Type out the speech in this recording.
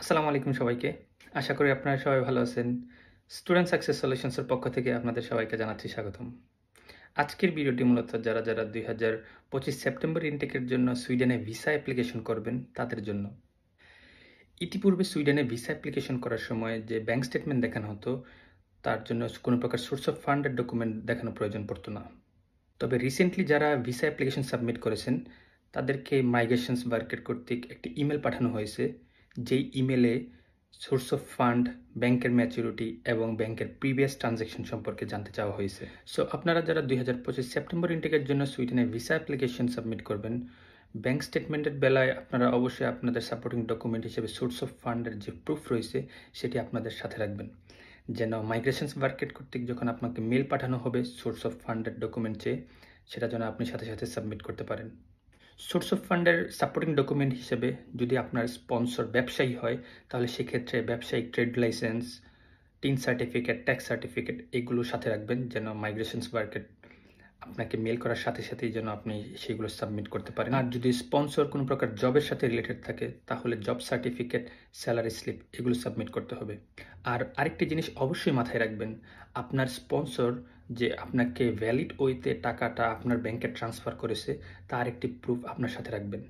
আসসালামু আলাইকুম সবাইকে। আশা করি আপনারা সবাই ভালো আছেন। স্টুডেন্ট সাকসেস সলিউশনস এর পক্ষ থেকে আপনাদের সবাইকে জানাচ্ছি স্বাগতম। আজকের ভিডিওটি মূলত যারা ২০২৫ সেপ্টেম্বর ইনটেকের জন্য সুইডেনে ভিসা অ্যাপ্লিকেশন করবেন তাদের জন্য। ইতিপূর্বে সুইডেনে ভিসা অ্যাপ্লিকেশন করার সময় যে ব্যাংক স্টেটমেন্ট দেখানো হতো, তার জন্য কোনো প্রকার সোর্স অফ ফান্ডের ডকুমেন্ট দেখানোর প্রয়োজন পড়তো না। তবে রিসেন্টলি যারা ভিসা অ্যাপ্লিকেশন সাবমিট করেছেন, তাদেরকে মাইগ্রেশনস ওয়ার্কের কর্তৃক একটি ইমেল পাঠানো হয়েছে, যেই ইমেলে সোর্স অফ ফান্ড, ব্যাংকের ম্যাচুরিটি এবং ব্যাংকের প্রিভিয়াস ট্রানজ্যাকশন সম্পর্কে জানতে চাওয়া হয়েছে। সো আপনারা যারা ২০২৫ সেপ্টেম্বর ইনটেকের জন্য সুইডেনে ভিসা অ্যাপ্লিকেশন সাবমিট করবেন, ব্যাংক স্টেটমেন্টের বেলায় আপনারা অবশ্যই আপনাদের সাপোর্টিং ডকুমেন্ট হিসেবে সোর্স অফ ফান্ডের যে প্রুফ রয়েছে সেটি আপনাদের সাথে রাখবেন, যেন মাইগ্রেশনস ওয়ার্কের কর্তৃক যখন আপনাকে মেল পাঠানো হবে সোর্স অফ ফান্ডের ডকুমেন্ট চেয়ে, সেটা যেন আপনি সাথে সাথে সাবমিট করতে পারেন। সোর্স অফ ফান্ডের সাপোর্টিং ডকুমেন্ট হিসেবে যদি আপনার স্পন্সর ব্যবসায়ী হয়, তাহলে সেক্ষেত্রে ব্যবসায়িক trade licence, tin certificate, tax certificate এগুলো সাথে রাখবেন, যেন মাইগ্রেশনস ওয়ার্কের আপনাকে মেল করার সাথে সাথেই যেন আপনি সেগুলো সাবমিট করতে পারেন। আর যদি স্পন্সর কোনো প্রকার জবের সাথে রিলেটেড থাকে, তাহলে জব সার্টিফিকেট, স্যালারি স্লিপ এগুলো সাবমিট করতে হবে। আর আরেকটি জিনিস অবশ্যই মাথায় রাখবেন, আপনার স্পন্সর যে আপনাকে ভ্যালিড ওয়েতে টাকাটা আপনার ব্যাংকে ট্রান্সফার করেছে, তার একটি প্রুফ আপনার সাথে রাখবেন।